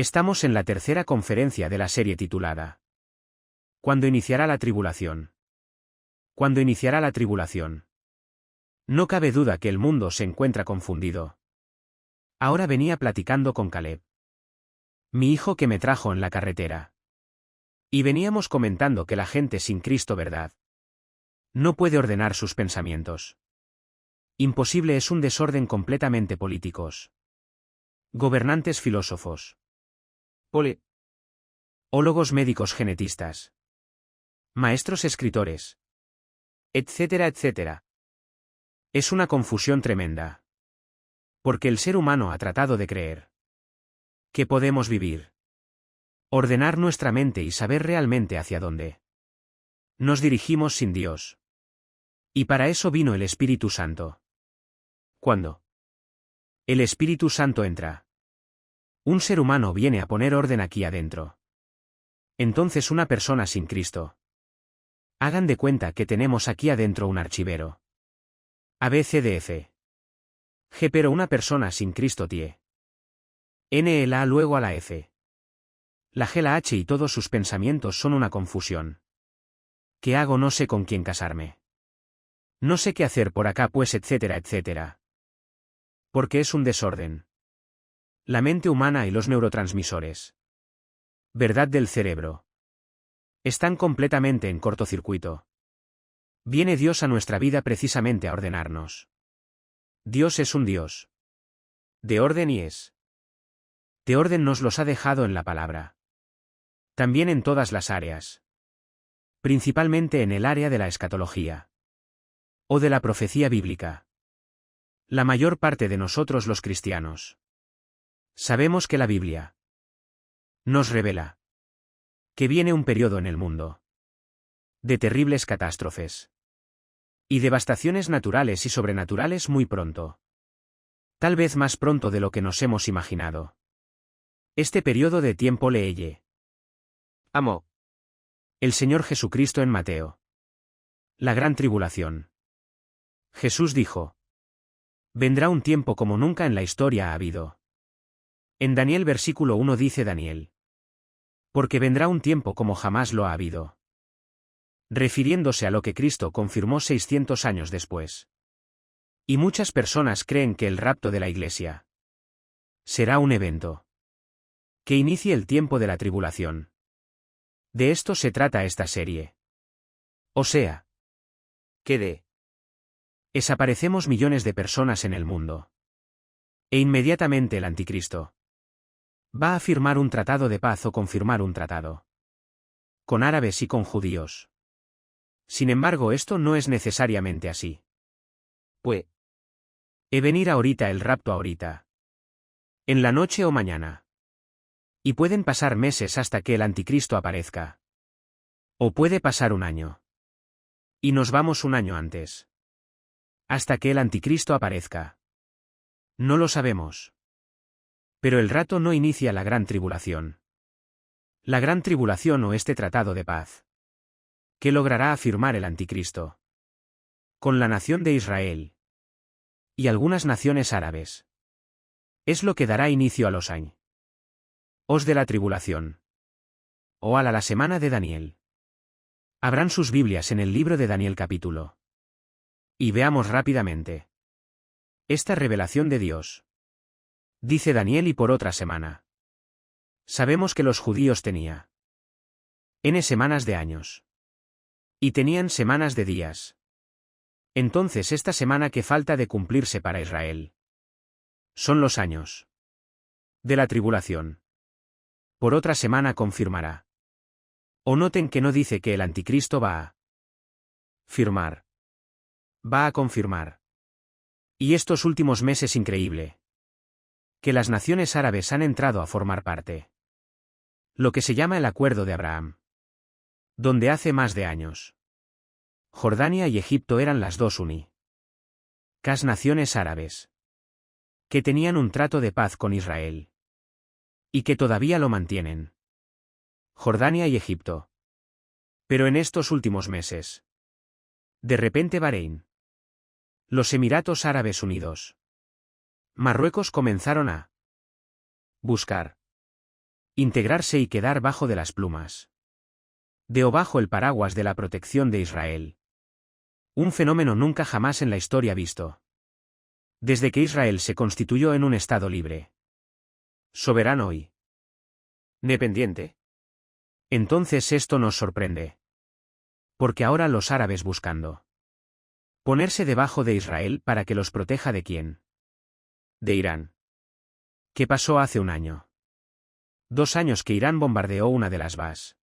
Estamos en la tercera conferencia de la serie titulada ¿Cuándo iniciará la tribulación? ¿Cuándo iniciará la tribulación? No cabe duda que el mundo se encuentra confundido. Ahora venía platicando con Caleb, mi hijo que me trajo en la carretera. Y veníamos comentando que la gente sin Cristo, ¿verdad? No puede ordenar sus pensamientos. Imposible, es un desorden completamente políticos. Gobernantes, filósofos. Ólogos, médicos, genetistas. Maestros, escritores. Etcétera, etcétera. Es una confusión tremenda. Porque el ser humano ha tratado de creer que podemos vivir, ordenar nuestra mente y saber realmente hacia dónde nos dirigimos sin Dios. Y para eso vino el Espíritu Santo. Cuando el Espíritu Santo entra, un ser humano viene a poner orden aquí adentro. Entonces una persona sin Cristo. Hagan de cuenta que tenemos aquí adentro un archivero. ABCDF. G, pero una persona sin Cristo tie. N, la A, luego a la F. La G, la H y todos sus pensamientos son una confusión. ¿Qué hago? No sé con quién casarme. No sé qué hacer por acá, pues, etcétera, etcétera. Porque es un desorden. La mente humana y los neurotransmisores, ¿verdad?, del cerebro están completamente en cortocircuito. Viene Dios a nuestra vida precisamente a ordenarnos. Dios es un Dios de orden y es de orden, nos los ha dejado en la palabra. También en todas las áreas. Principalmente en el área de la escatología o de la profecía bíblica. La mayor parte de nosotros los cristianos sabemos que la Biblia nos revela que viene un periodo en el mundo de terribles catástrofes y devastaciones naturales y sobrenaturales muy pronto. Tal vez más pronto de lo que nos hemos imaginado. Este periodo de tiempo le amó el Señor Jesucristo en Mateo. La gran tribulación. Jesús dijo: vendrá un tiempo como nunca en la historia ha habido. En Daniel versículo 1 dice Daniel: porque vendrá un tiempo como jamás lo ha habido. Refiriéndose a lo que Cristo confirmó 600 años después. Y muchas personas creen que el rapto de la Iglesia será un evento que inicie el tiempo de la tribulación. De esto se trata esta serie. O sea, que desaparecemos millones de personas en el mundo. E inmediatamente el anticristo va a firmar un tratado de paz o confirmar un tratado con árabes y con judíos. Sin embargo, esto no es necesariamente así. Puede venir ahorita el rapto ahorita, en la noche o mañana. Y pueden pasar meses hasta que el anticristo aparezca. O puede pasar un año. Y nos vamos un año antes. Hasta que el anticristo aparezca. No lo sabemos. Pero el rapto no inicia la gran tribulación. La gran tribulación o este tratado de paz que logrará afirmar el anticristo con la nación de Israel y algunas naciones árabes es lo que dará inicio a los años de la tribulación. O a la semana de Daniel. Abran sus Biblias en el libro de Daniel capítulo. Y veamos rápidamente esta revelación de Dios. Dice Daniel: y por otra semana. Sabemos que los judíos tenían n semanas de años. Y tenían semanas de días. Entonces esta semana que falta de cumplirse para Israel son los años de la tribulación. Por otra semana confirmará. O noten que no dice que el anticristo va a firmar. Va a confirmar. Y estos últimos meses, increíble que las naciones árabes han entrado a formar parte. Lo que se llama el Acuerdo de Abraham. Donde hace más de años Jordania y Egipto eran las dos únicas naciones árabes que tenían un trato de paz con Israel. Y que todavía lo mantienen. Jordania y Egipto. Pero en estos últimos meses, de repente Bahrein, los Emiratos Árabes Unidos, Marruecos comenzaron a buscar Integrarse y quedar bajo de las plumas. De o bajo el paraguas de la protección de Israel. Un fenómeno nunca jamás en la historia visto. Desde que Israel se constituyó en un Estado libre. Soberano y dependiente. Entonces esto nos sorprende. Porque ahora los árabes buscando ponerse debajo de Israel para que los proteja ¿de quién? De Irán. ¿Qué pasó hace un año? 2 años que Irán bombardeó una de las bases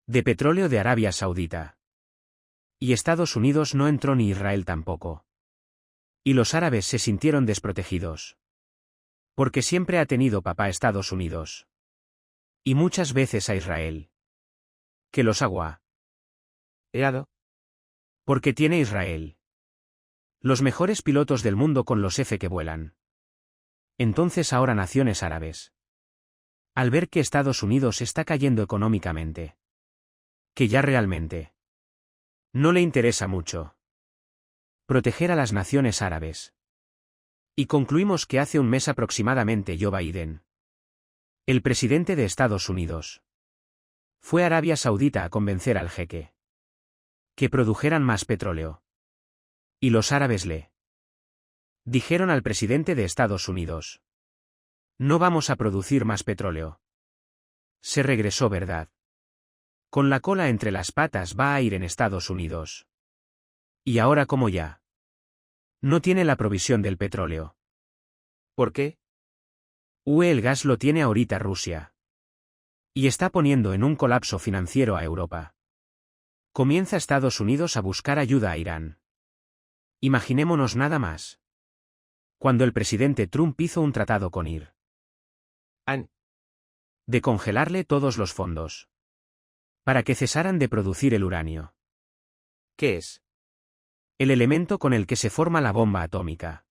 de petróleo de Arabia Saudita. Y Estados Unidos no entró ni Israel tampoco. Y los árabes se sintieron desprotegidos. Porque siempre ha tenido papá Estados Unidos. Y muchas veces a Israel. Que los agua. Eado. Porque tiene Israel los mejores pilotos del mundo con los F que vuelan. Entonces ahora naciones árabes. Al ver que Estados Unidos está cayendo económicamente. Que ya realmente no le interesa mucho proteger a las naciones árabes. Y concluimos que hace un mes aproximadamente Joe Biden, el presidente de Estados Unidos, fue a Arabia Saudita a convencer al jeque que produjeran más petróleo. Y los árabes le dijeron al presidente de Estados Unidos: no vamos a producir más petróleo. Se regresó, ¿verdad? Con la cola entre las patas va a ir en Estados Unidos. Y ahora como ya no tiene la provisión del petróleo. ¿Por qué? El gas lo tiene ahorita Rusia. Y está poniendo en un colapso financiero a Europa. Comienza Estados Unidos a buscar ayuda a Irán. Imaginémonos nada más. Cuando el presidente Trump hizo un tratado con Irán de congelarle todos los fondos para que cesaran de producir el uranio. ¿Qué es? El elemento con el que se forma la bomba atómica.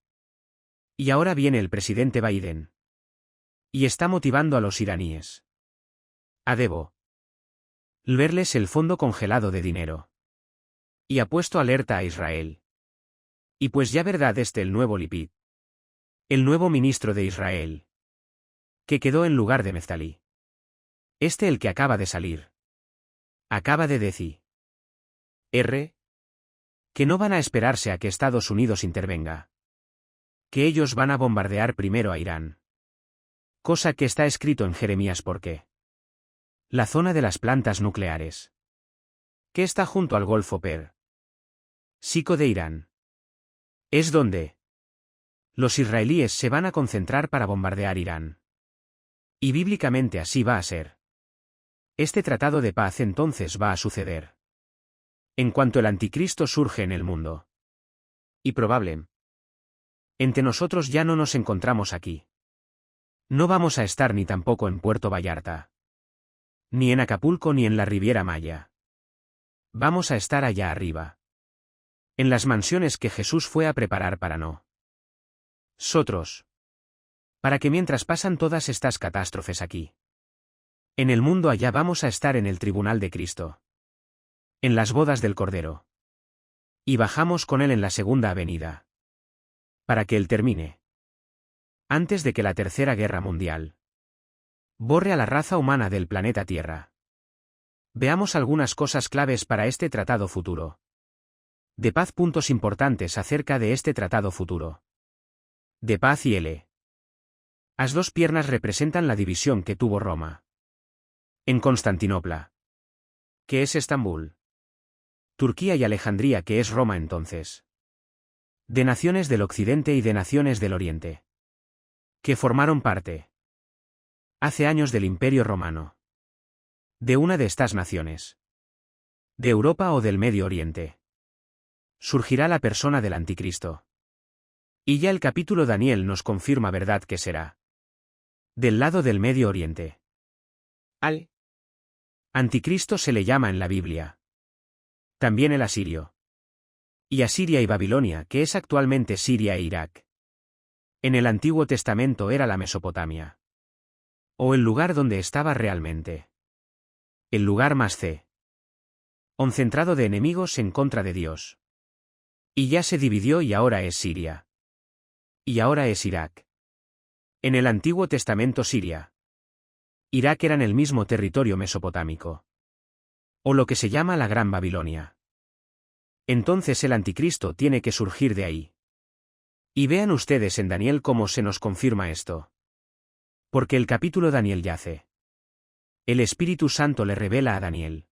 Y ahora viene el presidente Biden. Y está motivando a los iraníes a verles el fondo congelado de dinero. Y ha puesto alerta a Israel. Y pues ya verdad el nuevo Lipid. El nuevo ministro de Israel. Que quedó en lugar de Neftali. El que acaba de salir. Acaba de decir. Que no van a esperarse a que Estados Unidos intervenga. Que ellos van a bombardear primero a Irán. Cosa que está escrito en Jeremías porque la zona de las plantas nucleares. Que está junto al Golfo Pérsico de Irán. Es donde los israelíes se van a concentrar para bombardear Irán. Y bíblicamente así va a ser. Este tratado de paz entonces va a suceder en cuanto el anticristo surge en el mundo. Y probable. Entre nosotros ya no nos encontramos aquí. No vamos a estar ni tampoco en Puerto Vallarta. Ni en Acapulco ni en la Riviera Maya. Vamos a estar allá arriba. En las mansiones que Jesús fue a preparar para nosotros. Para que mientras pasan todas estas catástrofes aquí, en el mundo allá vamos a estar en el tribunal de Cristo. En las bodas del Cordero. Y bajamos con él en la segunda avenida. Para que él termine. Antes de que la Tercera Guerra Mundial borre a la raza humana del planeta Tierra. Veamos algunas cosas claves para este tratado futuro. De paz. Puntos importantes acerca de este tratado futuro. De paz y Las 2 piernas representan la división que tuvo Roma en Constantinopla, que es Estambul, Turquía y Alejandría, que es Roma entonces. De naciones del Occidente y de naciones del Oriente, que formaron parte hace años del Imperio Romano. De una de estas naciones, de Europa o del Medio Oriente, surgirá la persona del Anticristo. Y ya el capítulo Daniel nos confirma verdad que será del lado del Medio Oriente. Al Anticristo se le llama en la Biblia también el asirio. Y Asiria y Babilonia, que es actualmente Siria e Irak. En el Antiguo Testamento era la Mesopotamia. O el lugar donde estaba realmente. El lugar más concentrado de enemigos en contra de Dios. Y ya se dividió y ahora es Siria. Y ahora es Irak. En el Antiguo Testamento Siria, Irak eran el mismo territorio mesopotámico. O lo que se llama la Gran Babilonia. Entonces el anticristo tiene que surgir de ahí. Y vean ustedes en Daniel cómo se nos confirma esto. Porque el capítulo Daniel yace. El Espíritu Santo le revela a Daniel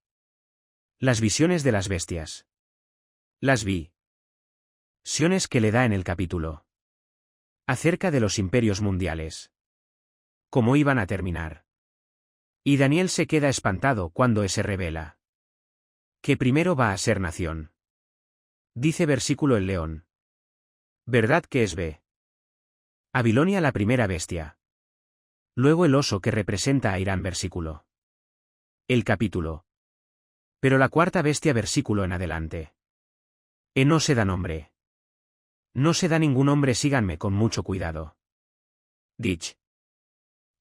las visiones de las bestias. Las visiones que le da en el capítulo. Acerca de los imperios mundiales. Cómo iban a terminar. Y Daniel se queda espantado cuando se revela que primero va a ser nación. Dice versículo el león. ¿Verdad que es Babilonia la primera bestia? Luego el oso que representa a Irán versículo. El capítulo. Pero la cuarta bestia versículo en adelante. No se da nombre. No se da ningún nombre, síganme con mucho cuidado. Dich.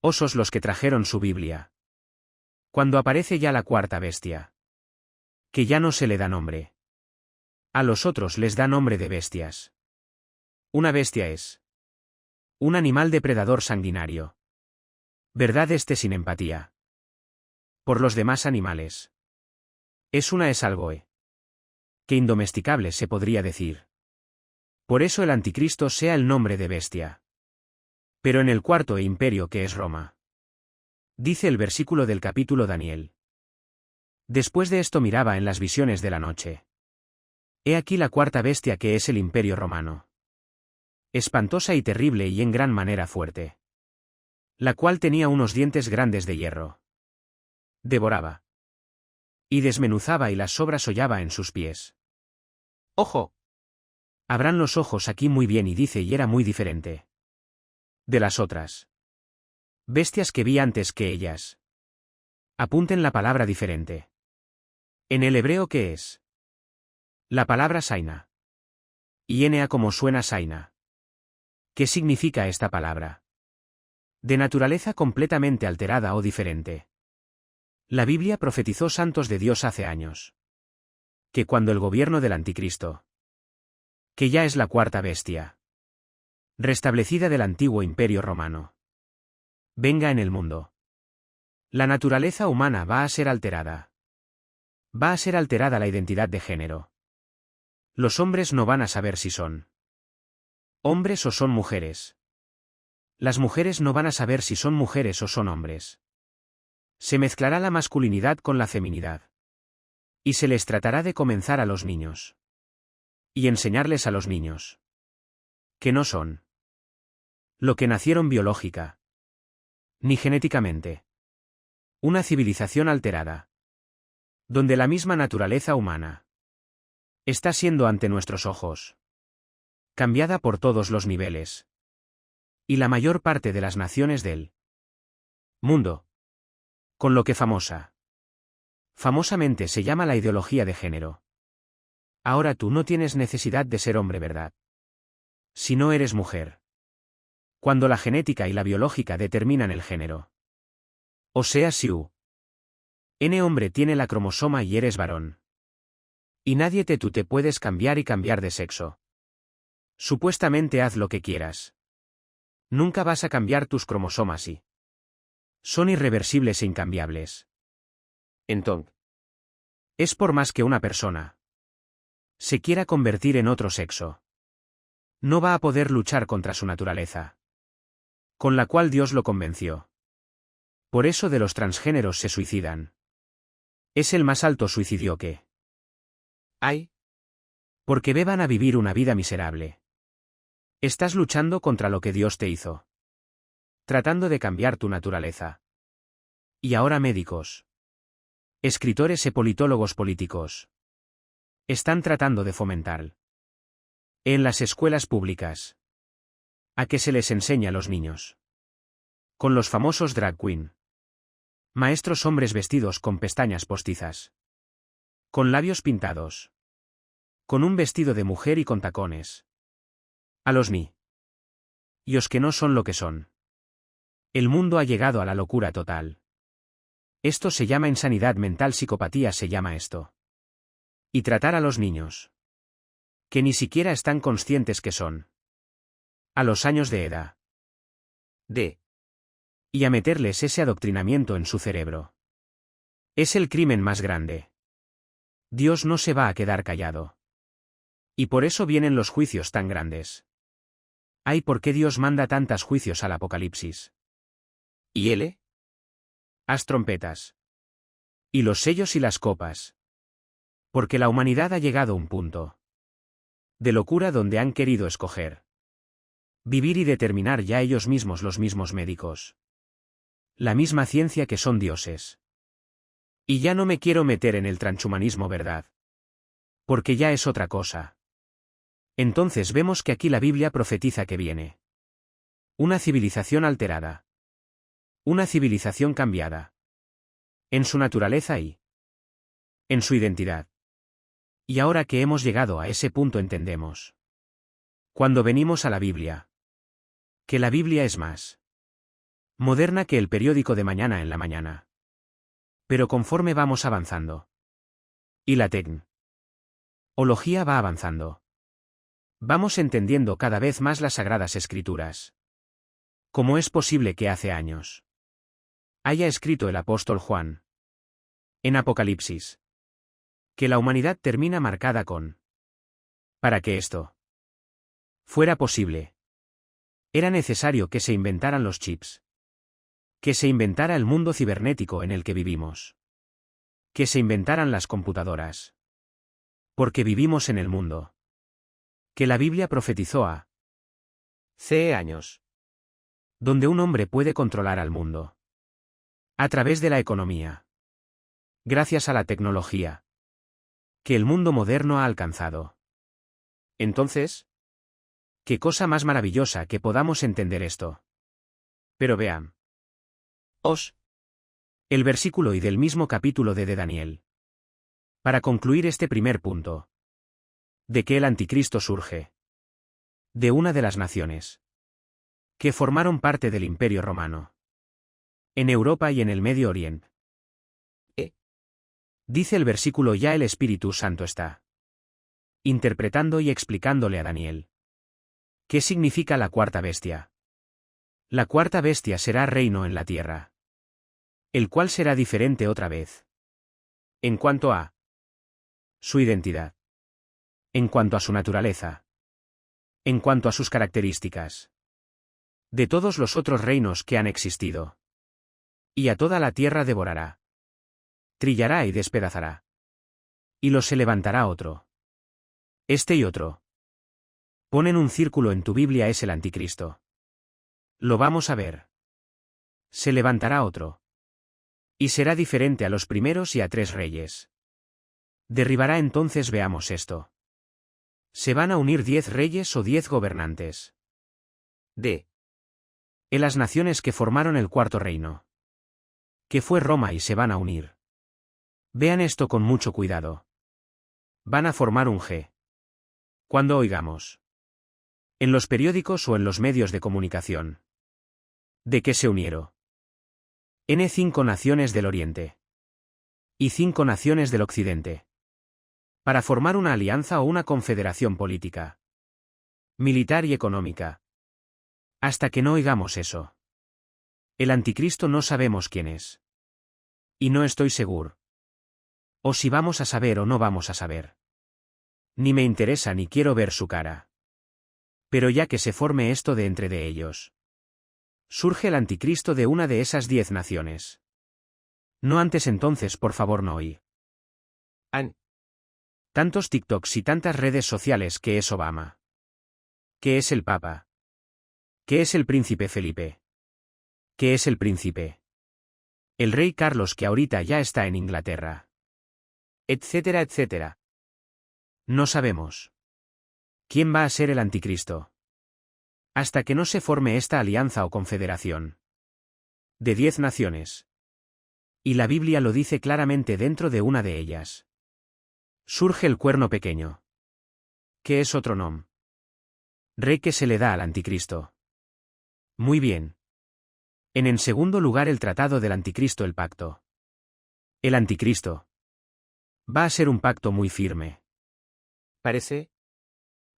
Osos los que trajeron su Biblia. Cuando aparece ya la cuarta bestia. Que ya no se le da nombre. A los otros les da nombre de bestias. Una bestia es un animal depredador sanguinario. ¿Verdad sin empatía por los demás animales? Es algo que indomesticable se podría decir. Por eso el anticristo sea el nombre de bestia. Pero en el cuarto imperio que es Roma. Dice el versículo del capítulo Daniel. Después de esto miraba en las visiones de la noche. He aquí la cuarta bestia que es el imperio romano. Espantosa y terrible y en gran manera fuerte. La cual tenía unos dientes grandes de hierro. Devoraba. Y desmenuzaba y las sobras hollaba en sus pies. ¡Ojo! Abran los ojos aquí muy bien y dice y era muy diferente de las otras bestias que vi antes que ellas. Apunten la palabra diferente. En el hebreo, ¿qué es? La palabra saina. Y na como suena saina. ¿Qué significa esta palabra? De naturaleza completamente alterada o diferente. La Biblia profetizó santos de Dios hace años. Que cuando el gobierno del anticristo, que ya es la cuarta bestia, restablecida del antiguo imperio romano, venga en el mundo, la naturaleza humana va a ser alterada. Va a ser alterada la identidad de género. Los hombres no van a saber si son hombres o son mujeres. Las mujeres no van a saber si son mujeres o son hombres. Se mezclará la masculinidad con la feminidad. Y se les tratará de comenzar a los niños. Y enseñarles a los niños que no son lo que nacieron biológica ni genéticamente. Una civilización alterada. Donde la misma naturaleza humana está siendo ante nuestros ojos cambiada por todos los niveles. Y la mayor parte de las naciones del mundo. Con lo que famosamente se llama la ideología de género. Ahora tú no tienes necesidad de ser hombre, ¿verdad? Si no eres mujer. Cuando la genética y la biológica determinan el género. O sea, si N hombre tiene la cromosoma y eres varón. Y tú te puedes cambiar y cambiar de sexo. Supuestamente haz lo que quieras. Nunca vas a cambiar tus cromosomas y son irreversibles e incambiables. Entonces, es por más que una persona se quiera convertir en otro sexo. No va a poder luchar contra su naturaleza. Con la cual Dios lo convenció. Por eso de los transgéneros se suicidan. Es el más alto suicidio que hay. Porque van a vivir una vida miserable. Estás luchando contra lo que Dios te hizo. Tratando de cambiar tu naturaleza. Y ahora médicos, escritores y politólogos políticos están tratando de fomentar en las escuelas públicas a que se les enseñe a los niños. Con los famosos drag queen. Maestros hombres vestidos con pestañas postizas. Con labios pintados. Con un vestido de mujer y con tacones. A los niños que no son lo que son. El mundo ha llegado a la locura total. Esto se llama insanidad mental, psicopatía se llama esto. Y tratar a los niños que ni siquiera están conscientes que son a los años de edad D. Y a meterles ese adoctrinamiento en su cerebro. Es el crimen más grande. Dios no se va a quedar callado. Y por eso vienen los juicios tan grandes. Ay, ¿por qué Dios manda tantos juicios al Apocalipsis? ¿Y L? Haz trompetas. Y los sellos y las copas. Porque la humanidad ha llegado a un punto de locura donde han querido escoger vivir y determinar ya ellos mismos, los mismos médicos. La misma ciencia, que son dioses. Y ya no me quiero meter en el transhumanismo, ¿verdad? Porque ya es otra cosa. Entonces vemos que aquí la Biblia profetiza que viene una civilización alterada. Una civilización cambiada. En su naturaleza y en su identidad. Y ahora que hemos llegado a ese punto entendemos, cuando venimos a la Biblia, que la Biblia es más moderna que el periódico de mañana en la mañana. Pero conforme vamos avanzando, y la tecnología va avanzando, vamos entendiendo cada vez más las Sagradas Escrituras. ¿Cómo es posible que hace años haya escrito el apóstol Juan en Apocalipsis que la humanidad termina marcada con? Para que esto fuera posible, era necesario que se inventaran los chips, que se inventara el mundo cibernético en el que vivimos, que se inventaran las computadoras. Porque vivimos en el mundo que la Biblia profetizó hace años, donde un hombre puede controlar al mundo a través de la economía, gracias a la tecnología que el mundo moderno ha alcanzado. Entonces, qué cosa más maravillosa que podamos entender esto. Pero vean el versículo y del mismo capítulo de Daniel. Para concluir este primer punto, de que el anticristo surge de una de las naciones que formaron parte del Imperio Romano en Europa y en el Medio Oriente. Dice el versículo: ya el Espíritu Santo está interpretando y explicándole a Daniel qué significa la cuarta bestia. La cuarta bestia será reino en la tierra, el cual será diferente otra vez en cuanto a su identidad, en cuanto a su naturaleza, en cuanto a sus características, de todos los otros reinos que han existido. Y a toda la tierra devorará, trillará y despedazará. Y los se levantará otro. Este y otro. Ponen un círculo en tu Biblia, es el anticristo. Lo vamos a ver. Se levantará otro. Y será diferente a los primeros y a 3 reyes. Derribará entonces, veamos esto. Se van a unir 10 reyes o 10 gobernantes. D. En las naciones que formaron el cuarto reino, que fue Roma, y se van a unir. Vean esto con mucho cuidado. Van a formar un G. Cuando oigamos en los periódicos o en los medios de comunicación de que se unieron N 5 naciones del Oriente y 5 naciones del Occidente para formar una alianza o una confederación política, militar y económica. Hasta que no oigamos eso, el anticristo no sabemos quién es. Y no estoy seguro o si vamos a saber o no vamos a saber. Ni me interesa ni quiero ver su cara. Pero ya que se forme esto de entre de ellos, surge el anticristo de una de esas 10 naciones. No antes, entonces, por favor, no oí tantos TikToks y tantas redes sociales que es Obama, que es el Papa, que es el Príncipe Felipe, que es el Príncipe, el Rey Carlos, que ahorita ya está en Inglaterra, etcétera, etcétera. No sabemos quién va a ser el anticristo hasta que no se forme esta alianza o confederación de 10 naciones. Y la Biblia lo dice claramente dentro de una de ellas. Surge el cuerno pequeño, que es otro nombre rey que se le da al anticristo. Muy bien. En segundo lugar, el tratado del anticristo, el pacto. El anticristo va a ser un pacto muy firme. Parece.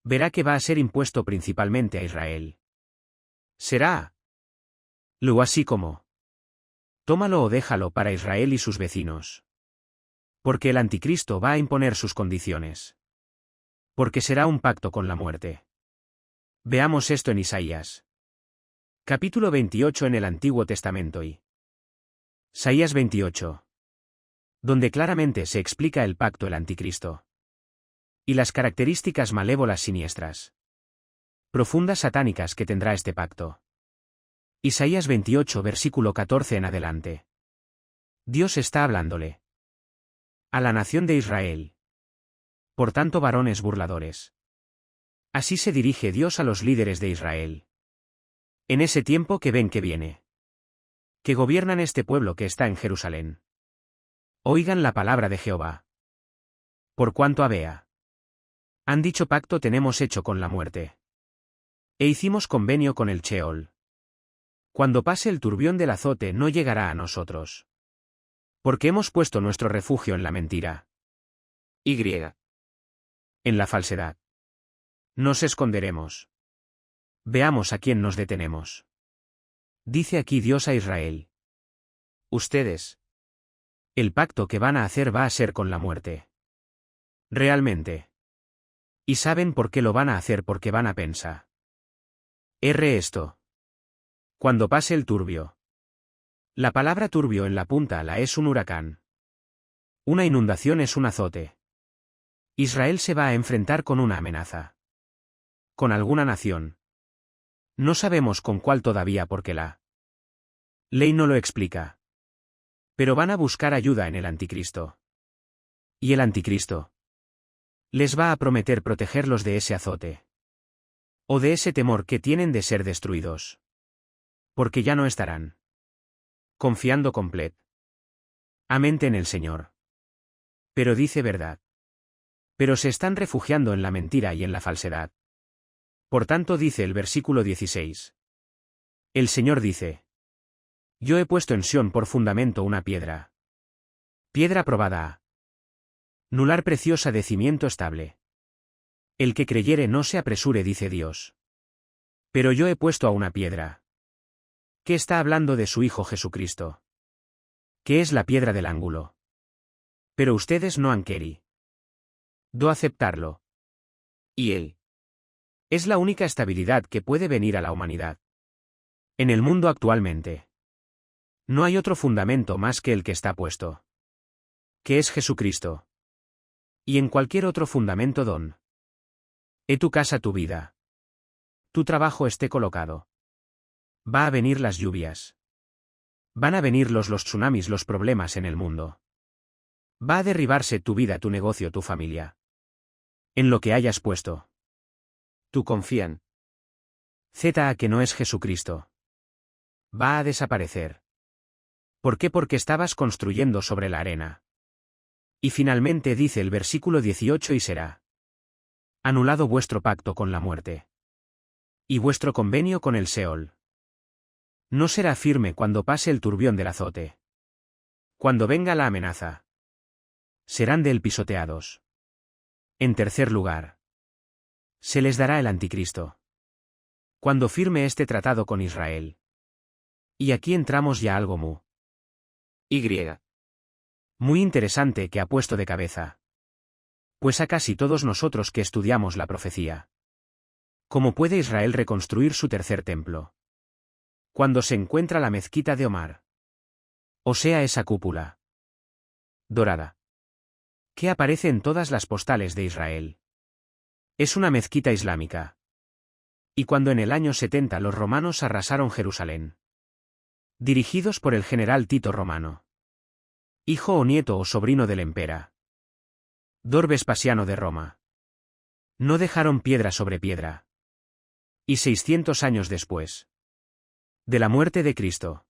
Verá que va a ser impuesto principalmente a Israel. Será Luego así como: tómalo o déjalo para Israel y sus vecinos. Porque el anticristo va a imponer sus condiciones. Porque será un pacto con la muerte. Veamos esto en Isaías. Capítulo 28 en el Antiguo Testamento y Isaías 28. Donde claramente se explica el pacto el anticristo. Y las características malévolas siniestras. Profundas satánicas que tendrá este pacto. Isaías 28 versículo 14 en adelante. Dios está hablándole a la nación de Israel. Por tanto, varones burladores. Así se dirige Dios a los líderes de Israel. En ese tiempo que ven que viene. Que gobiernan este pueblo que está en Jerusalén. Oigan la palabra de Jehová. Por cuanto a Bea han dicho pacto tenemos hecho con la muerte. E hicimos convenio con el Sheol. Cuando pase el turbión del azote no llegará a nosotros. Porque hemos puesto nuestro refugio en la mentira. Y. En la falsedad. Nos esconderemos. Veamos a quién nos detenemos. Dice aquí Dios a Israel. Ustedes. El pacto que van a hacer va a ser con la muerte. Realmente. Y saben por qué lo van a hacer porque van a pensar. Esto. Cuando pase el turbio. La palabra turbio en la punta la es un huracán. Una inundación es un azote. Israel se va a enfrentar con una amenaza. Con alguna nación. No sabemos con cuál todavía porque la ley no lo explica. Pero van a buscar ayuda en el anticristo. Y el anticristo les va a prometer protegerlos de ese azote. O de ese temor que tienen de ser destruidos. Porque ya no estarán confiando completamente en el Señor. Pero dice verdad. Pero se están refugiando en la mentira y en la falsedad. Por tanto dice el versículo 16. El Señor dice: yo he puesto en Sión por fundamento una piedra. Piedra probada a nular preciosa de cimiento estable. El que creyere no se apresure, dice Dios. Pero yo he puesto a una piedra. ¿Qué está hablando de su Hijo Jesucristo? Que es la piedra del ángulo. Pero ustedes no han querido aceptarlo. Y Él es la única estabilidad que puede venir a la humanidad. En el mundo actualmente. No hay otro fundamento más que el que está puesto. Que es Jesucristo. Y en cualquier otro fundamento tu casa, tu vida. Tu trabajo esté colocado. Va a venir las lluvias. Van a venir los tsunamis, los problemas en el mundo. Va a derribarse tu vida, tu negocio, tu familia. En lo que hayas puesto. Tú confían. Que no es Jesucristo. Va a desaparecer. ¿Por qué? Porque estabas construyendo sobre la arena. Y finalmente dice el versículo 18: y será anulado vuestro pacto con la muerte. Y vuestro convenio con el Sheol. No será firme cuando pase el turbión del azote. Cuando venga la amenaza. Serán de él pisoteados. En tercer lugar. Se les dará el anticristo. Cuando firme este tratado con Israel. Y aquí entramos ya algo muy interesante que ha puesto de cabeza. Pues a casi todos nosotros que estudiamos la profecía. ¿Cómo puede Israel reconstruir su tercer templo? Cuando se encuentra la mezquita de Omar. O sea, esa cúpula dorada. Que aparece en todas las postales de Israel. Es una mezquita islámica. Y cuando en el año 70 los romanos arrasaron Jerusalén. Dirigidos por el general Tito Romano. Hijo o nieto o sobrino del emperador Vespasiano de Roma. No dejaron piedra sobre piedra. Y 600 años después de la muerte de Cristo.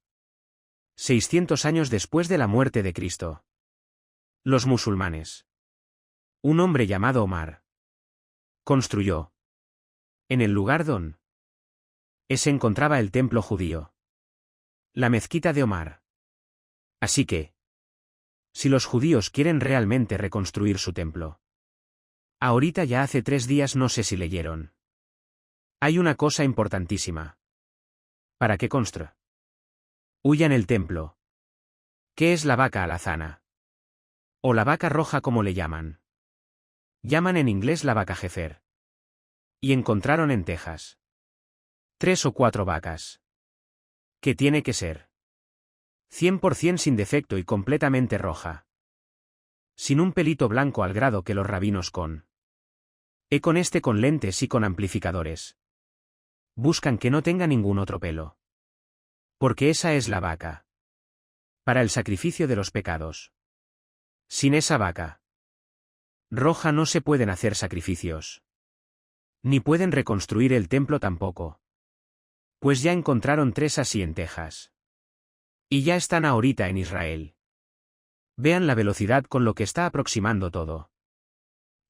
600 años después de la muerte de Cristo. Los musulmanes. Un hombre llamado Omar. Construyó. En el lugar donde se encontraba el templo judío. La mezquita de Omar. Así que, si los judíos quieren realmente reconstruir su templo. Ahorita ya hace 3 días no sé si leyeron. Hay una cosa importantísima. ¿Para qué construir Huyan el templo. ¿Qué es la vaca alazana? O la vaca roja como le llaman. Llaman en inglés la vaca jefer. Y encontraron en Texas 3 o 4 vacas. ¿Qué tiene que ser? 100% sin defecto y completamente roja. Sin un pelito blanco al grado que los rabinos con lentes y con amplificadores. Buscan que no tenga ningún otro pelo. Porque esa es la vaca. Para el sacrificio de los pecados. Sin esa vaca roja no se pueden hacer sacrificios. Ni pueden reconstruir el templo tampoco. Pues ya encontraron 3 así en Texas. Y ya están ahorita en Israel. Vean la velocidad con lo que está aproximando todo.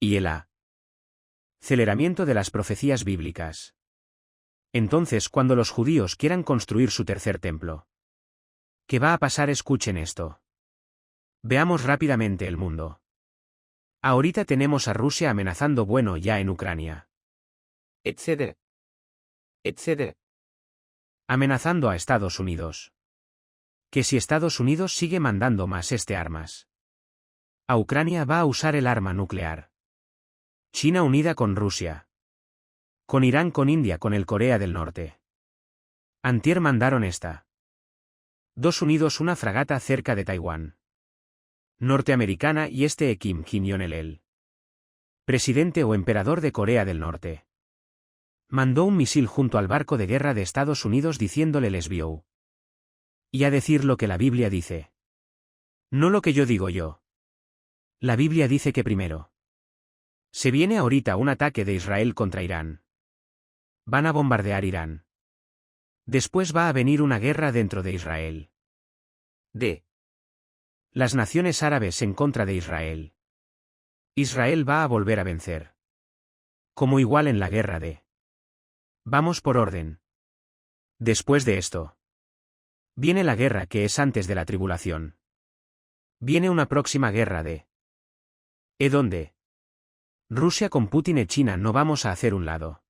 Y el aceleramiento de las profecías bíblicas. Entonces, cuando los judíos quieran construir su tercer templo, ¿qué va a pasar? Escuchen esto. Veamos rápidamente el mundo. Ahorita tenemos a Rusia amenazando ya en Ucrania. etcétera, etcétera. Amenazando a Estados Unidos. Que si Estados Unidos sigue mandando más armas a Ucrania, va a usar el arma nuclear. China unida con Rusia. Con Irán, con India, con el Corea del Norte. Antier mandaron esta. 2 unidos una fragata cerca de Taiwán. Norteamericana y Kim Jong-il, el presidente o emperador de Corea del Norte. Mandó un misil junto al barco de guerra de Estados Unidos diciéndole les vio. Y a decir lo que la Biblia dice. No lo que yo digo yo. La Biblia dice que primero se viene ahorita un ataque de Israel contra Irán. Van a bombardear Irán. Después va a venir una guerra dentro de Israel. De las naciones árabes en contra de Israel. Israel va a volver a vencer. Como igual en la guerra de. Vamos por orden. Después de esto viene la guerra que es antes de la tribulación. Viene una próxima guerra de. ¿Dónde? Rusia con Putin y China no vamos a hacer un lado.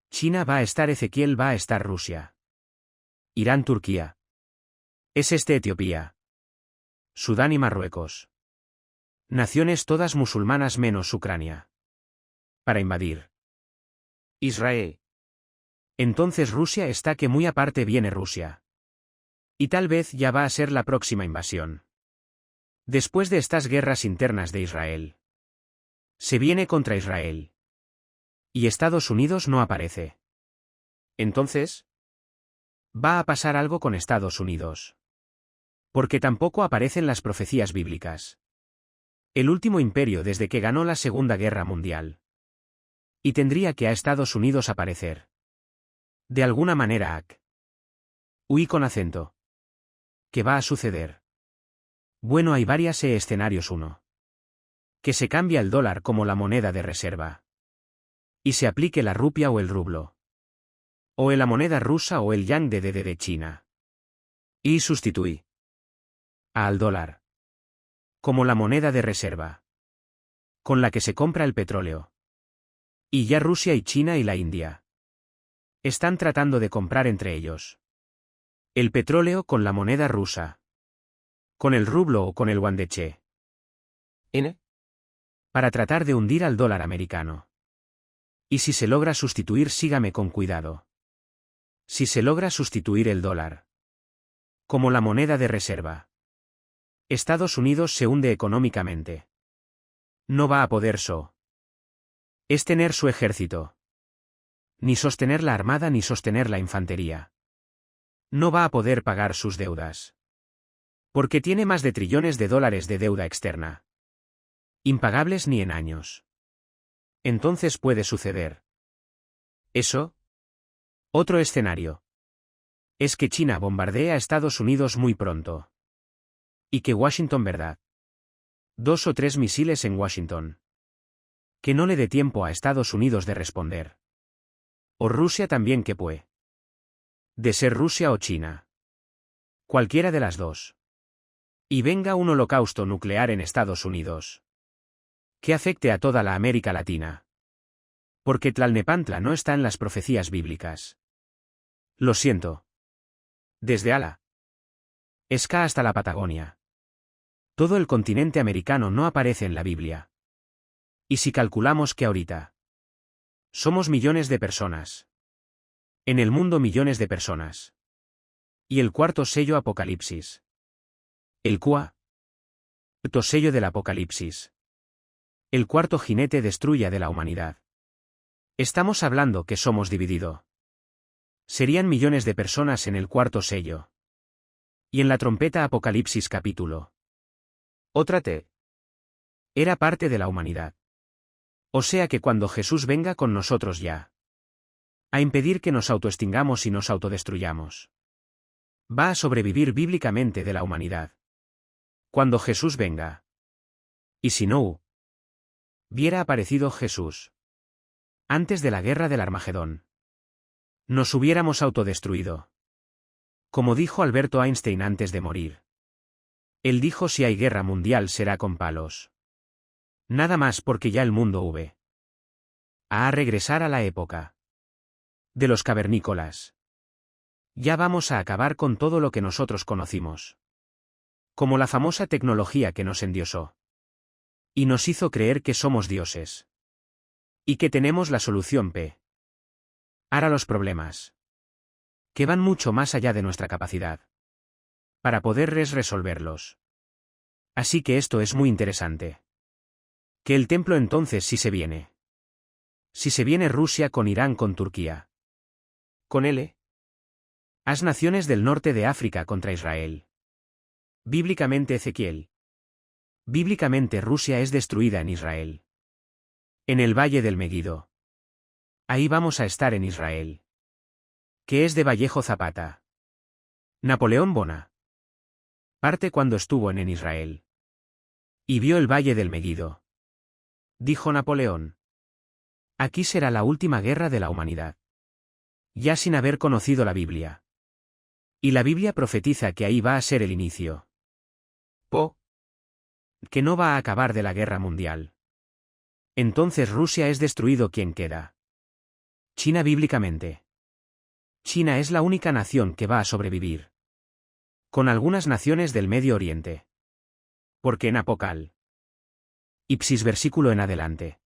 China va a estar Ezequiel, va a estar Rusia. Irán, Turquía. Es Etiopía. Sudán y Marruecos. Naciones todas musulmanas menos Ucrania. Para invadir Israel. Entonces Rusia está que muy aparte viene Rusia. Y tal vez ya va a ser la próxima invasión. Después de estas guerras internas de Israel. Se viene contra Israel. Y Estados Unidos no aparece. Entonces, va a pasar algo con Estados Unidos. Porque tampoco aparecen las profecías bíblicas. El último imperio desde que ganó la Segunda Guerra Mundial. Y tendría que a Estados Unidos aparecer. De alguna manera Uy con acento. ¿Qué va a suceder? Bueno, hay varios escenarios. 1. Que se cambia el dólar como la moneda de reserva. Y se aplique la rupia o el rublo. O la moneda rusa o el yang de China. Y sustituí al dólar como la moneda de reserva. Con la que se compra el petróleo. Y ya Rusia y China y la India están tratando de comprar entre ellos el petróleo con la moneda rusa. Con el rublo o con el yuan de che. Para tratar de hundir al dólar americano. Y si se logra sustituir, sígame con cuidado. Si se logra sustituir el dólar como la moneda de reserva, Estados Unidos se hunde económicamente. No va a poder es tener su ejército. Ni sostener la armada ni sostener la infantería. No va a poder pagar sus deudas. Porque tiene más de trillones de dólares de deuda externa. Impagables ni en años. Entonces puede suceder. Eso. Otro escenario. Es que China bombardee a Estados Unidos muy pronto. Y que Washington, ¿verdad? 2 o 3 misiles en Washington. Que no le dé tiempo a Estados Unidos de responder. O Rusia también, que puede. De ser Rusia o China. Cualquiera de las dos. Y venga un holocausto nuclear en Estados Unidos. Que afecte a toda la América Latina. Porque Tlalnepantla no está en las profecías bíblicas. Lo siento. Desde Ala. Ska hasta la Patagonia. Todo el continente americano no aparece en la Biblia. ¿Y si calculamos que ahorita somos millones de personas? En el mundo millones de personas. Y el cuarto sello Apocalipsis. El cuarto sello del Apocalipsis. El cuarto jinete destruya de la humanidad. Estamos hablando que somos dividido. Serían millones de personas en el cuarto sello. Y en la trompeta Apocalipsis capítulo. Otra T. Era parte de la humanidad. O sea que cuando Jesús venga con nosotros ya. A impedir que nos autoextingamos y nos autodestruyamos. Va a sobrevivir bíblicamente de la humanidad. Cuando Jesús venga. Y si no hubiera aparecido Jesús antes de la guerra del Armagedón, nos hubiéramos autodestruido. Como dijo Alberto Einstein antes de morir. Él dijo: si hay guerra mundial será con palos. Nada más, porque ya el mundo a regresar a la época de los cavernícolas. Ya vamos a acabar con todo lo que nosotros conocimos. Como la famosa tecnología que nos endiosó. Y nos hizo creer que somos dioses. Y que tenemos la solución para los problemas. Que van mucho más allá de nuestra capacidad. Para poder resolverlos. Así que esto es muy interesante. Que el templo entonces sí se viene. Si se viene Rusia con Irán, con Turquía. Con las naciones del norte de África contra Israel. Bíblicamente Ezequiel. Bíblicamente Rusia es destruida en Israel. En el valle del Meguido. Ahí vamos a estar en Israel. Que es de Vallejo Zapata. Napoleón Bona. Parte cuando estuvo en Israel. Y vio el valle del Meguido. Dijo Napoleón: aquí será la última guerra de la humanidad. Ya sin haber conocido la Biblia. Y la Biblia profetiza que ahí va a ser el inicio. Que no va a acabar de la guerra mundial. Entonces Rusia es destruido. ¿Quién queda? China bíblicamente. China es la única nación que va a sobrevivir. Con algunas naciones del Medio Oriente. Porque en Apocalipsis versículo en adelante.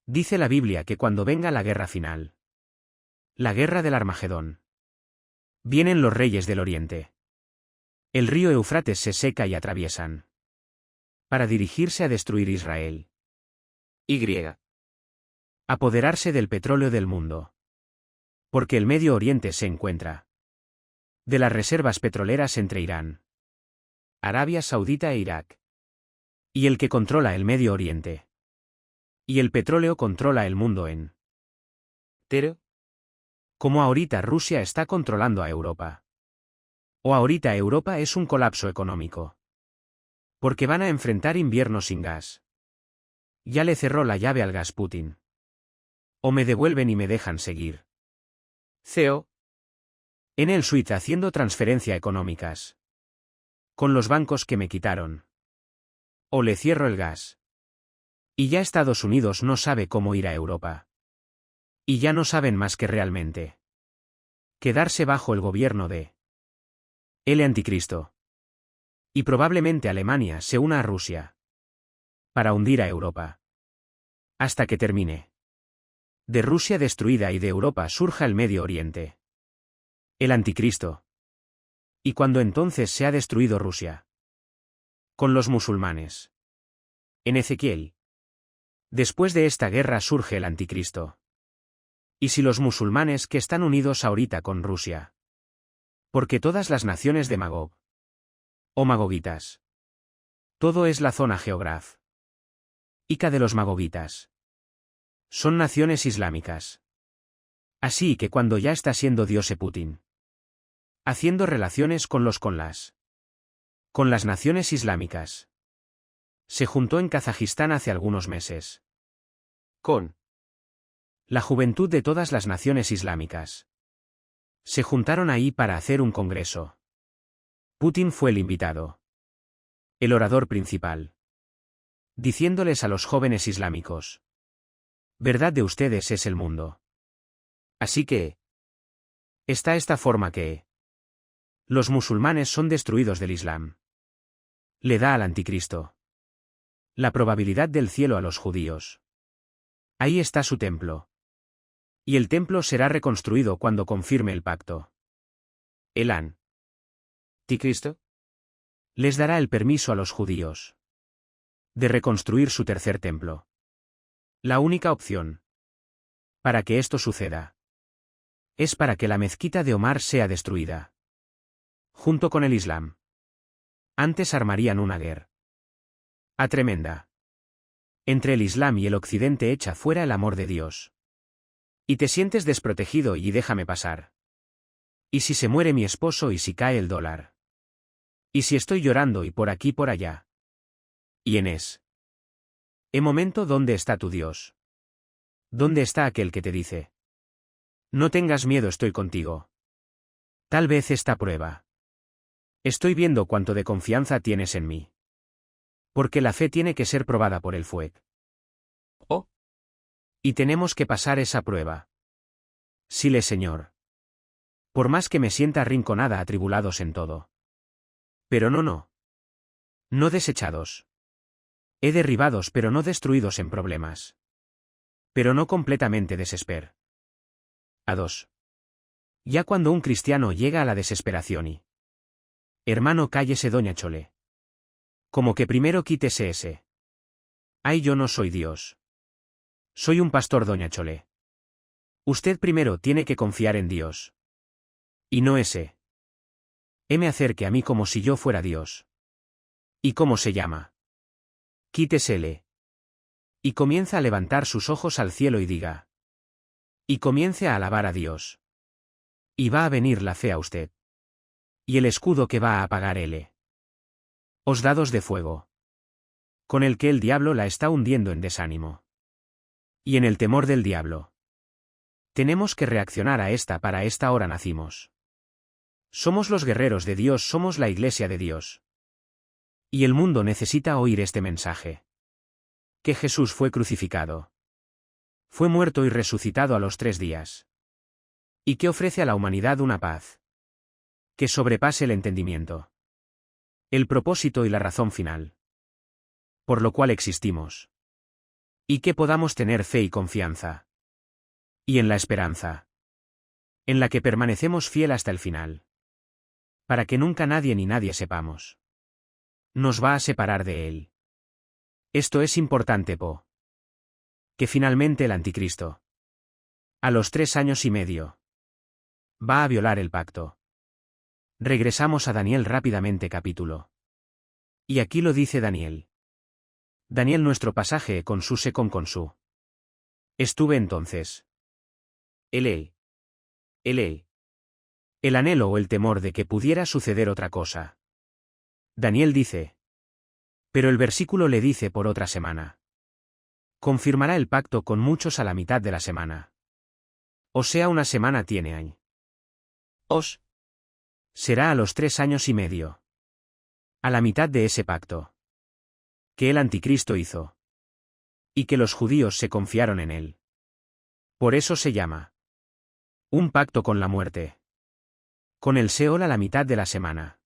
Dice la Biblia que cuando venga la guerra final. La guerra del Armagedón. Vienen los reyes del Oriente. El río Eufrates se seca y atraviesan. Para dirigirse a destruir Israel. Apoderarse del petróleo del mundo. Porque el Medio Oriente se encuentra. De las reservas petroleras entre Irán, Arabia Saudita e Irak. Y el que controla el Medio Oriente. Y el petróleo controla el mundo entero. Como ahorita Rusia está controlando a Europa. O ahorita Europa es un colapso económico. Porque van a enfrentar invierno sin gas. Ya le cerró la llave al gas Putin. O me devuelven y me dejan seguir. CEO. En el suite haciendo transferencia económicas. Con los bancos que me quitaron. O le cierro el gas. Y ya Estados Unidos no sabe cómo ir a Europa. Y ya no saben más que realmente quedarse bajo el gobierno de el anticristo. Y probablemente Alemania se una a Rusia. Para hundir a Europa. Hasta que termine. De Rusia destruida y de Europa surja el Medio Oriente. El anticristo. Y cuando entonces se ha destruido Rusia. Con los musulmanes. En Ezequiel. Después de esta guerra surge el anticristo. Y si los musulmanes que están unidos ahorita con Rusia. Porque todas las naciones de Magog. O magogitas. Todo es la zona geográfica de los magogitas. Son naciones islámicas. Así que cuando ya está siendo Dios Putin. Haciendo relaciones con las naciones islámicas. Se juntó en Kazajistán hace algunos meses. Con la juventud de todas las naciones islámicas. Se juntaron ahí para hacer un congreso. Putin fue el invitado. El orador principal. Diciéndoles a los jóvenes islámicos. Verdad de ustedes es el mundo. Así que. Está esta forma que. Los musulmanes son destruidos del Islam. Le da al anticristo. La probabilidad del cielo a los judíos. Ahí está su templo. Y el templo será reconstruido cuando confirme el pacto. El Anticristo les dará el permiso a los judíos de reconstruir su tercer templo. La única opción para que esto suceda es para que la mezquita de Omar sea destruida. Junto con el Islam. Antes armarían una guerra tremenda entre el Islam y el Occidente, echa fuera el amor de Dios. Y te sientes desprotegido y déjame pasar. ¿Y si se muere mi esposo y si cae el dólar? ¿Y si estoy llorando y por aquí por allá? Y en ese momento, ¿dónde está tu Dios? ¿Dónde está aquel que te dice: no tengas miedo, estoy contigo? Tal vez esta prueba. Estoy viendo cuánto de confianza tienes en mí. Porque la fe tiene que ser probada por el fuego. Oh. Y tenemos que pasar esa prueba. Sile, Señor. Por más que me sienta arrinconada, atribulados en todo. Pero no. No desechados. He derribados pero no destruidos en problemas. Pero no completamente desesper. A 2. Ya cuando un cristiano llega a la desesperación y... Hermano, cállese, doña Chole. Como que primero quítese ese. Ay, yo no soy Dios. Soy un pastor, doña Chole. Usted primero tiene que confiar en Dios. Y no ese. Me acerque a mí como si yo fuera Dios. ¿Y cómo se llama? Quítesele. Y comienza a levantar sus ojos al cielo y diga. Y comience a alabar a Dios. Y va a venir la fe a usted. Y el escudo que va a apagar él. Os dados de fuego. Con el que el diablo la está hundiendo en desánimo. Y en el temor del diablo. Tenemos que reaccionar a esta, para esta hora nacimos. Somos los guerreros de Dios, somos la iglesia de Dios. Y el mundo necesita oír este mensaje. Que Jesús fue crucificado. Fue muerto y resucitado a los 3 días. Y que ofrece a la humanidad una paz que sobrepase el entendimiento. El propósito y la razón final. Por lo cual existimos. Y que podamos tener fe y confianza. Y en la esperanza. En la que permanecemos fiel hasta el final. Para que nunca nadie ni nadie sepamos. Nos va a separar de él. Esto es importante, que finalmente el anticristo, a los 3 años y medio, va a violar el pacto. Regresamos a Daniel rápidamente, capítulo. Y aquí lo dice Daniel. Daniel, nuestro pasaje con su. Estuve entonces. El anhelo o el temor de que pudiera suceder otra cosa. Daniel dice. Pero el versículo le dice por otra semana. Confirmará el pacto con muchos a la mitad de la semana. O sea, una semana tiene año. Será a los 3 años y medio. A la mitad de ese pacto. Que el anticristo hizo. Y que los judíos se confiaron en él. Por eso se llama. Un pacto con la muerte. Con el Seol a la mitad de la semana.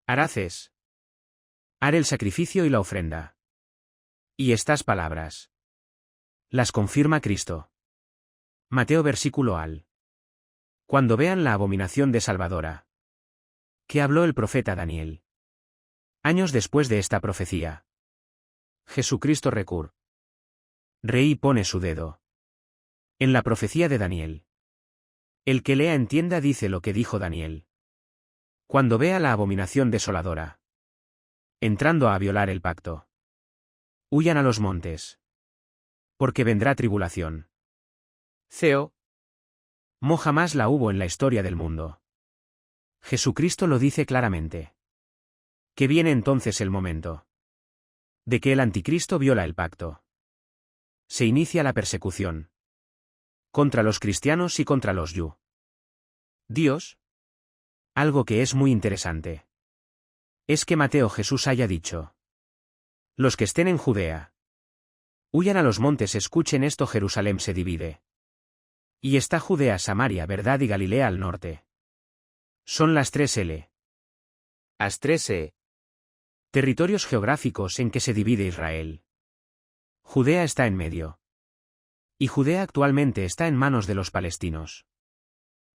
Araces. Haré el sacrificio y la ofrenda. Y estas palabras. Las confirma Cristo. Mateo versículo al. Cuando vean la abominación desalvadora. Que habló el profeta Daniel. Años después de esta profecía. Jesucristo Rey pone su dedo. En la profecía de Daniel. El que lea entienda, dice lo que dijo Daniel. Cuando vea la abominación desoladora. Entrando a violar el pacto. Huyan a los montes. Porque vendrá tribulación. Jamás la hubo en la historia del mundo. Jesucristo lo dice claramente. Que viene entonces el momento. De que el anticristo viola el pacto. Se inicia la persecución. Contra los cristianos y contra los Dios. Algo que es muy interesante. Es que Mateo Jesús haya dicho. Los que estén en Judea. Huyan a los montes, escuchen esto, Jerusalén se divide. Y está Judea, Samaria, verdad y Galilea al norte. Son las 3 L. As 3 Territorios geográficos en que se divide Israel. Judea está en medio. Y Judea actualmente está en manos de los palestinos.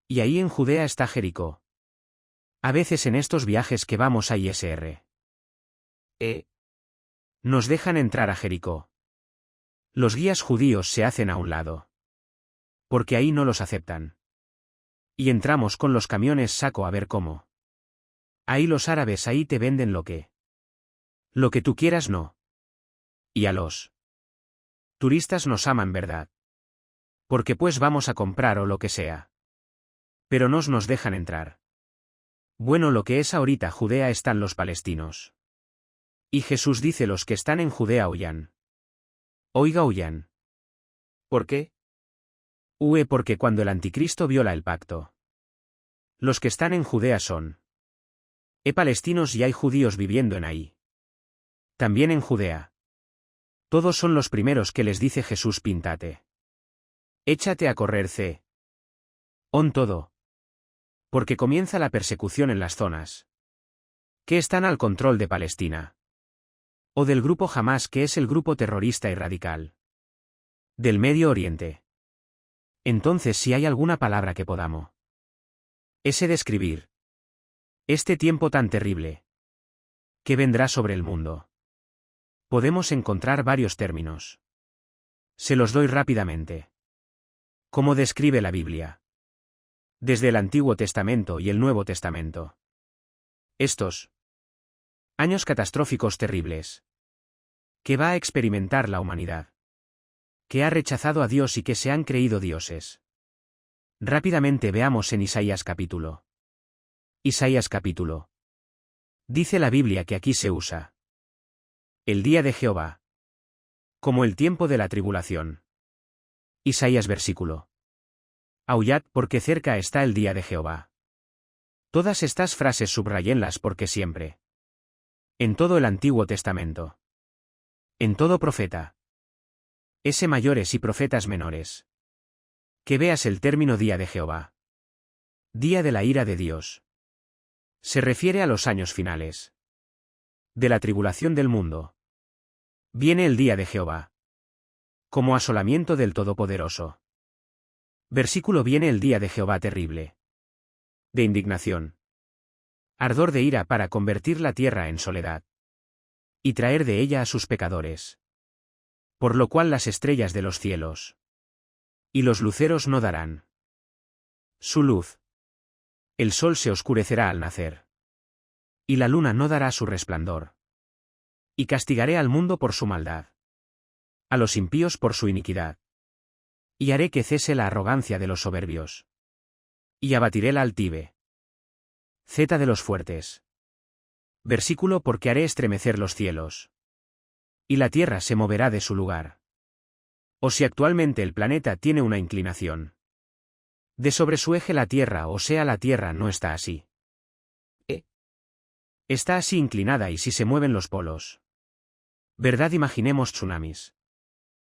Y ahí en Judea está Jericó. A veces en estos viajes que vamos a ISR. Nos dejan entrar a Jericó. Los guías judíos se hacen a un lado. Porque ahí no los aceptan. Y entramos con los camiones saco a ver cómo. Ahí los árabes ahí te venden lo que tú quieras no. Y a los turistas nos aman, ¿verdad? Porque pues vamos a comprar o lo que sea. Pero nos dejan entrar. Bueno, lo que es ahorita Judea están los palestinos. Y Jesús dice: los que están en Judea huyan. Oiga, huyan. ¿Por qué? Porque cuando el anticristo viola el pacto. Los que están en Judea son palestinos y hay judíos viviendo en ahí. También en Judea. Todos son los primeros que les dice Jesús: píntate. Échate a correr, on todo. Porque comienza la persecución en las zonas que están al control de Palestina. O del grupo Hamás, que es el grupo terrorista y radical del Medio Oriente. Entonces, si hay alguna palabra que podamos describir este tiempo tan terrible que vendrá sobre el mundo, podemos encontrar varios términos. Se los doy rápidamente. ¿Cómo describe la Biblia? Desde el Antiguo Testamento y el Nuevo Testamento. Estos años catastróficos terribles que va a experimentar la humanidad, que ha rechazado a Dios y que se han creído dioses. Rápidamente veamos en Isaías capítulo. Isaías capítulo. Dice la Biblia que aquí se usa el día de Jehová como el tiempo de la tribulación. Isaías versículo. Aullad, porque cerca está el día de Jehová. Todas estas frases subrayenlas porque siempre. En todo el Antiguo Testamento. En todo profeta. Mayores y profetas menores. Que veas el término día de Jehová. Día de la ira de Dios. Se refiere a los años finales. De la tribulación del mundo. Viene el día de Jehová. Como asolamiento del Todopoderoso. Versículo: viene el día de Jehová terrible. De indignación. Ardor de ira para convertir la tierra en soledad. Y traer de ella a sus pecadores. Por lo cual las estrellas de los cielos y los luceros no darán su luz. El sol se oscurecerá al nacer. Y la luna no dará su resplandor. Y castigaré al mundo por su maldad. A los impíos por su iniquidad. Y haré que cese la arrogancia de los soberbios. Y abatiré la altive de los fuertes. Versículo: porque haré estremecer los cielos. Y la tierra se moverá de su lugar. O si actualmente el planeta tiene una inclinación de sobre su eje la Tierra, o sea, la Tierra no está así. Está así inclinada, y si se mueven los polos, ¿verdad? Imaginemos tsunamis.